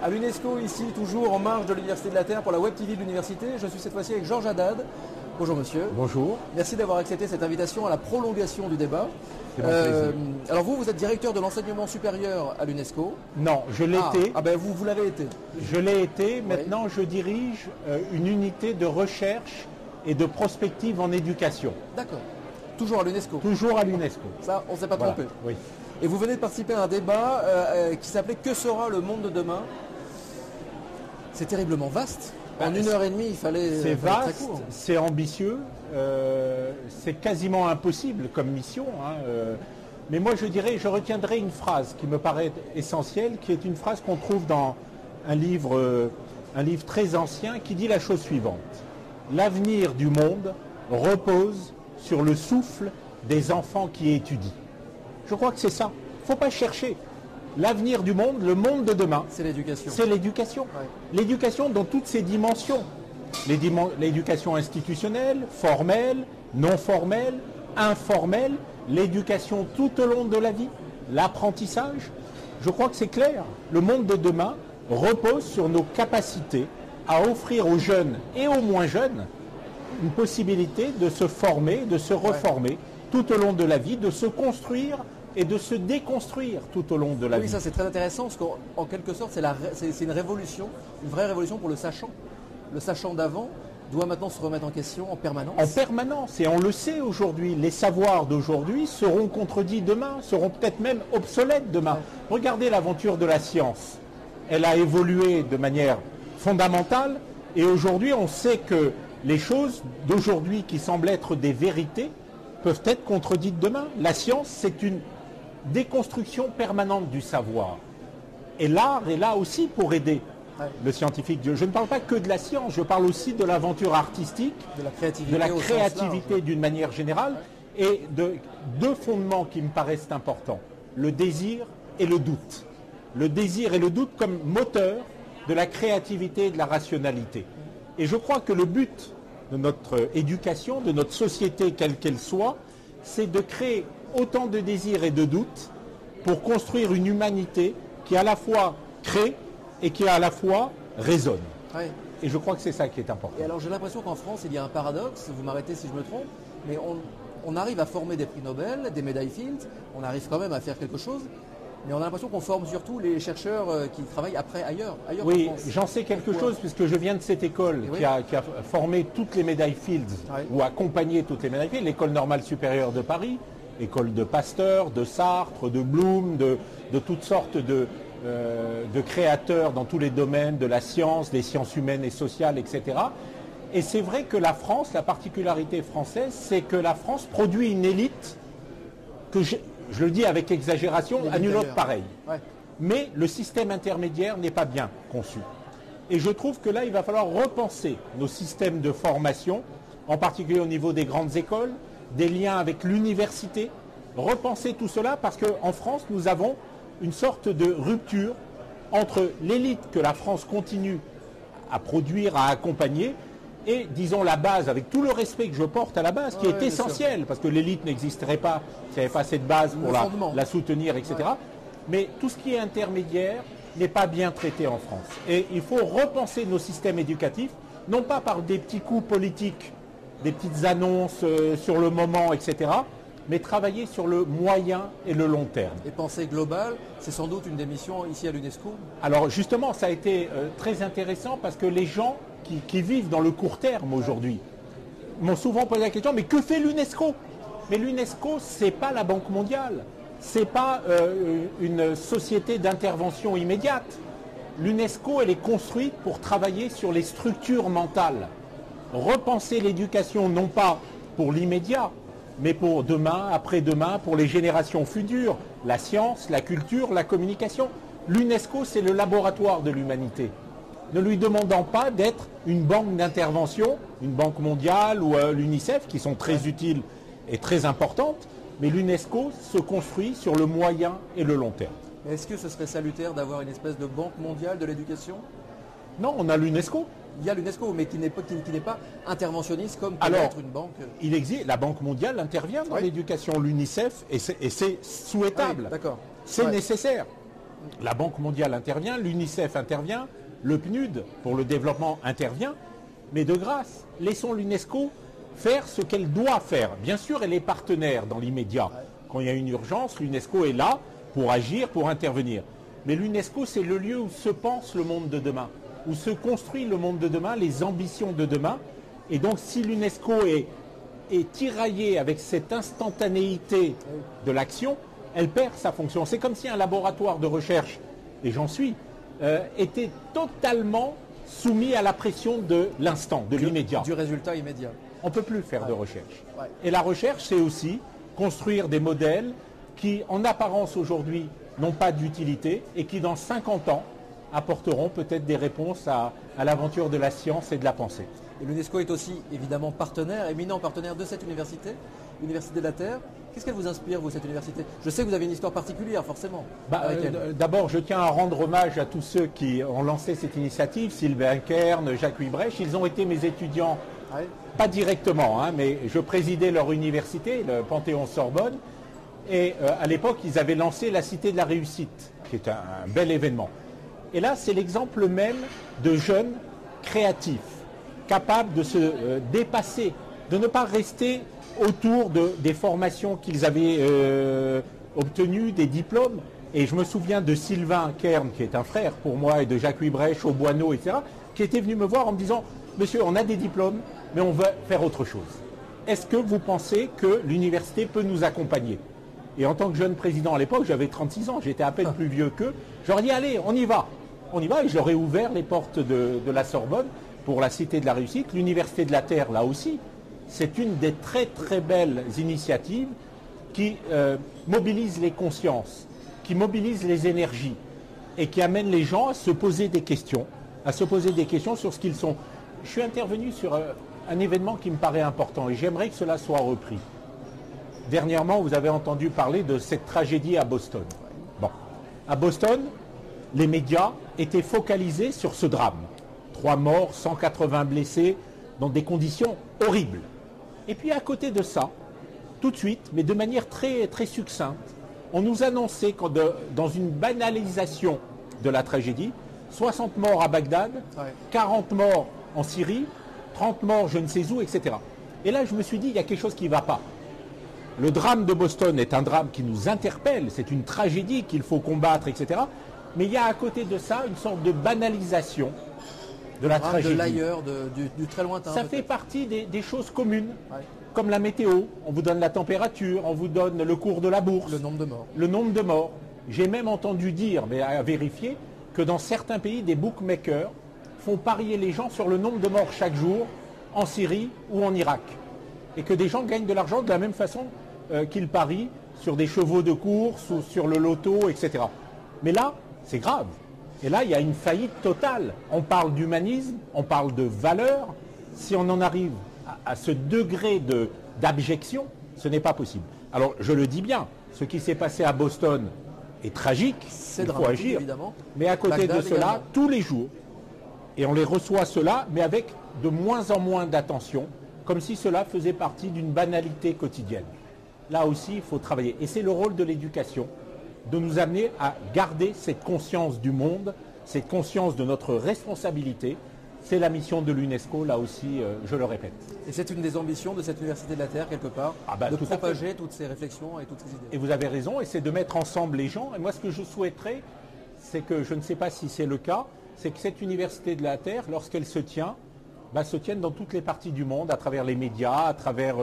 À l'UNESCO, ici, toujours en marge de l'Université de la Terre pour la Web TV de l'Université. Je suis cette fois-ci avec Georges Haddad. Bonjour monsieur. Bonjour. Merci d'avoir accepté cette invitation à la prolongation du débat. C'est mon plaisir. Alors vous êtes directeur de l'enseignement supérieur à l'UNESCO. Non, je l'ai été. Ah ben vous l'avez été. Je l'ai été. Maintenant, je dirige une unité de recherche et de prospective en éducation. D'accord. Toujours à l'UNESCO. Toujours à l'UNESCO. Ça, on ne s'est pas trompé. Oui. Et vous venez de participer à un débat qui s'appelait « Que sera le monde de demain ?» C'est terriblement vaste. En 1h30, il fallait... C'est très vaste, court. c'est ambitieux, c'est quasiment impossible comme mission. Mais moi, je retiendrai une phrase qui me paraît essentielle, qui est une phrase qu'on trouve dans un livre très ancien, qui dit la chose suivante. L'avenir du monde repose sur le souffle des enfants qui étudient. Je crois que c'est ça. Il ne faut pas chercher. L'avenir du monde, le monde de demain, c'est l'éducation. C'est l'éducation. Ouais. L'éducation dans toutes ses dimensions. L'éducation institutionnelle, formelle, non formelle, informelle, l'éducation tout au long de la vie, l'apprentissage. Je crois que c'est clair. Le monde de demain repose sur nos capacités à offrir aux jeunes et aux moins jeunes une possibilité de se former, de se reformer tout au long de la vie, de se construire et de se déconstruire tout au long de la vie. Oui, ça c'est très intéressant parce qu'en quelque sorte c'est une révolution, une vraie révolution pour le sachant. Le sachant d'avant doit maintenant se remettre en question en permanence. En permanence, et on le sait aujourd'hui, les savoirs d'aujourd'hui seront contredits demain, seront peut-être même obsolètes demain. Ouais. Regardez l'aventure de la science. Elle a évolué de manière fondamentale et aujourd'hui on sait que les choses d'aujourd'hui qui semblent être des vérités peuvent être contredites demain. La science, c'est une déconstruction permanente du savoir. Et l'art est là aussi pour aider le scientifique. Je ne parle pas que de la science, je parle aussi de l'aventure artistique, de la créativité d'une manière générale, et de deux fondements qui me paraissent importants, le désir et le doute. Le désir et le doute comme moteur de la créativité et de la rationalité. Et je crois que le but de notre éducation, de notre société, quelle qu'elle soit, c'est de créer autant de désirs et de doutes pour construire une humanité qui à la fois crée et qui à la fois raisonne. Oui. Et je crois que c'est ça qui est important. Et alors j'ai l'impression qu'en France, il y a un paradoxe, vous m'arrêtez si je me trompe, mais on arrive à former des prix Nobel, des médailles Fields, on arrive quand même à faire quelque chose, mais on a l'impression qu'on forme surtout les chercheurs qui travaillent après ailleurs oui, en France. J'en sais quelque chose puisque je viens de cette école qui a formé toutes les médailles Fields, ou accompagné toutes les médailles Fields, l'École normale supérieure de Paris, école de Pasteur, de Sartre, de Bloom, de toutes sortes de créateurs dans tous les domaines de la science, des sciences humaines et sociales, etc. Et c'est vrai que la France, la particularité française, c'est que la France produit une élite que je le dis avec exagération, à nul autre pareil. Ouais. Mais le système intermédiaire n'est pas bien conçu. Et je trouve que là, il va falloir repenser nos systèmes de formation, en particulier au niveau des grandes écoles, des liens avec l'université, repenser tout cela parce qu'en France, nous avons une sorte de rupture entre l'élite que la France continue à produire, à accompagner, et, disons, la base, avec tout le respect que je porte à la base, qui est essentiel, parce que l'élite n'existerait pas s'il n'y avait pas cette base pour la soutenir, etc. Ouais. Mais tout ce qui est intermédiaire n'est pas bien traité en France. Et il faut repenser nos systèmes éducatifs, non pas par des petits coups politiques, des petites annonces sur le moment, etc., mais travailler sur le moyen et le long terme. Et penser global, c'est sans doute une des missions ici à l'UNESCO. Alors justement, ça a été très intéressant parce que les gens qui vivent dans le court terme aujourd'hui m'ont souvent posé la question, mais que fait l'UNESCO? Mais l'UNESCO, ce n'est pas la Banque mondiale, ce n'est pas une société d'intervention immédiate. L'UNESCO, elle est construite pour travailler sur les structures mentales. Repenser l'éducation, non pas pour l'immédiat, mais pour demain, après-demain, pour les générations futures, la science, la culture, la communication. L'UNESCO, c'est le laboratoire de l'humanité. Ne lui demandant pas d'être une banque d'intervention, une banque mondiale ou l'UNICEF, qui sont très utiles et très importantes, mais l'UNESCO se construit sur le moyen et le long terme. Est-ce que ce serait salutaire d'avoir une espèce de banque mondiale de l'éducation? Non, on a l'UNESCO. Il y a l'UNESCO, mais qui n'est pas interventionniste comme peut être une banque. Il existe, la Banque mondiale intervient dans l'éducation, l'UNICEF, et c'est souhaitable. D'accord. C'est nécessaire. La Banque mondiale intervient, l'UNICEF intervient, le PNUD pour le développement intervient. Mais de grâce, laissons l'UNESCO faire ce qu'elle doit faire. Bien sûr, elle est partenaire dans l'immédiat. Quand il y a une urgence, l'UNESCO est là pour agir, pour intervenir. Mais l'UNESCO, c'est le lieu où se pense le monde de demain, où se construit le monde de demain, les ambitions de demain. Et donc, si l'UNESCO est tiraillée avec cette instantanéité de l'action, elle perd sa fonction. C'est comme si un laboratoire de recherche, et j'en suis, était totalement soumis à la pression de l'instant, de l'immédiat. Du résultat immédiat. On ne peut plus faire de recherche. Ouais. Et la recherche, c'est aussi construire des modèles qui, en apparence aujourd'hui, n'ont pas d'utilité et qui, dans 50 ans, apporteront peut-être des réponses à l'aventure de la science et de la pensée. Et l'UNESCO est aussi évidemment partenaire, éminent partenaire de cette université, l'Université de la Terre. Qu'est-ce qu'elle vous inspire, vous, cette université? Je sais que vous avez une histoire particulière, forcément. D'abord, je tiens à rendre hommage à tous ceux qui ont lancé cette initiative, Sylvain Kern, Jacques Huybrecht. Ils ont été mes étudiants, pas directement, mais je présidais leur université, le Panthéon-Sorbonne. Et à l'époque, ils avaient lancé la Cité de la Réussite, qui est un bel événement. Et là, c'est l'exemple même de jeunes créatifs, capables de se dépasser, de ne pas rester autour des formations qu'ils avaient obtenues, des diplômes. Et je me souviens de Sylvain Kern, qui est un frère pour moi, et de Jacques Huybrecht, Auboineau, etc., qui était venu me voir en me disant « Monsieur, on a des diplômes, mais on veut faire autre chose. Est-ce que vous pensez que l'université peut nous accompagner ?» Et en tant que jeune président à l'époque, j'avais 36 ans, j'étais à peine plus vieux qu'eux. Je leur ai dit « Allez, on y va !» On y va, et je leur ai ouvert les portes de la Sorbonne pour la Cité de la Réussite. L'Université de la Terre, là aussi, c'est une des très très belles initiatives qui mobilise les consciences, qui mobilise les énergies et qui amène les gens à se poser des questions, sur ce qu'ils sont. Je suis intervenu sur un événement qui me paraît important et j'aimerais que cela soit repris. Dernièrement, vous avez entendu parler de cette tragédie à Boston. Bon, à Boston, les médias étaient focalisés sur ce drame. 3 morts, 180 blessés, dans des conditions horribles. Et puis à côté de ça, tout de suite, mais de manière très, très succincte, on nous annonçait que dans une banalisation de la tragédie, 60 morts à Bagdad, 40 morts en Syrie, 30 morts je ne sais où, etc. Et là, je me suis dit, il y a quelque chose qui ne va pas. Le drame de Boston est un drame qui nous interpelle, c'est une tragédie qu'il faut combattre, etc. Mais il y a à côté de ça une sorte de banalisation de la tragédie. De l'ailleurs, du très lointain. Ça fait partie des choses communes, comme la météo. On vous donne la température, on vous donne le cours de la bourse. Le nombre de morts. Le nombre de morts. J'ai même entendu dire, mais à vérifier, que dans certains pays, des bookmakers font parier les gens sur le nombre de morts chaque jour en Syrie ou en Irak. Et que des gens gagnent de l'argent de la même façon qu'ils parient sur des chevaux de course ou sur le loto, etc. Mais là, c'est grave. Et là, il y a une faillite totale. On parle d'humanisme, on parle de valeurs. Si on en arrive à ce degré d'abjection, ce n'est pas possible. Alors, je le dis bien, ce qui s'est passé à Boston est tragique, il faut agir. Évidemment. Mais à côté de cela, également, tous les jours, et on les reçoit cela, mais avec de moins en moins d'attention, comme si cela faisait partie d'une banalité quotidienne. Là aussi, il faut travailler. Et c'est le rôle de l'éducation, de nous amener à garder cette conscience du monde, cette conscience de notre responsabilité. C'est la mission de l'UNESCO, là aussi, je le répète. Et c'est une des ambitions de cette Université de la Terre, quelque part, de propager toutes ces réflexions et toutes ces idées. Et vous avez raison, et c'est de mettre ensemble les gens. Et moi, ce que je souhaiterais, c'est que, je ne sais pas si c'est le cas, c'est que cette Université de la Terre, lorsqu'elle se tient, se tienne dans toutes les parties du monde, à travers les médias, à travers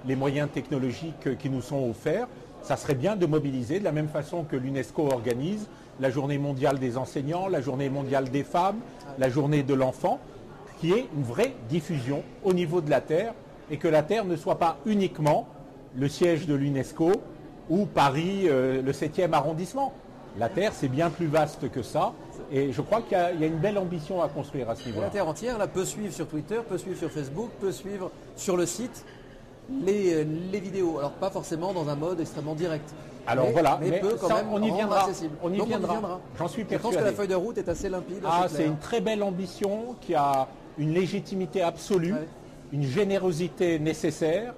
les moyens technologiques qui nous sont offerts. Ça serait bien de mobiliser, de la même façon que l'UNESCO organise la journée mondiale des enseignants, la journée mondiale des femmes, la journée de l'enfant, qui est une vraie diffusion au niveau de la Terre, et que la Terre ne soit pas uniquement le siège de l'UNESCO ou Paris, le 7e arrondissement. La Terre, c'est bien plus vaste que ça, et je crois qu'il y a une belle ambition à construire à ce niveau-là. La Terre entière là, peut suivre sur Twitter, peut suivre sur Facebook, peut suivre sur le site les vidéos. Alors pas forcément dans un mode extrêmement direct. Alors voilà, mais peut quand même on y viendra. Accessible. On y viendra. J'en suis persuadé. Je pense que la feuille de route est assez limpide. C'est une très belle ambition qui a une légitimité absolue, une générosité nécessaire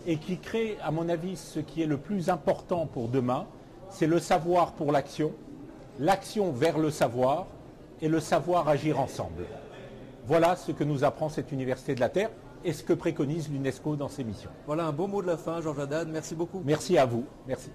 et qui crée, à mon avis, ce qui est le plus important pour demain, c'est le savoir pour l'action l'action vers le savoir et le savoir agir ensemble. Voilà ce que nous apprend cette Université de la Terre et ce que préconise l'UNESCO dans ses missions. Voilà un beau mot de la fin, Georges Haddad. Merci beaucoup. Merci à vous. Merci.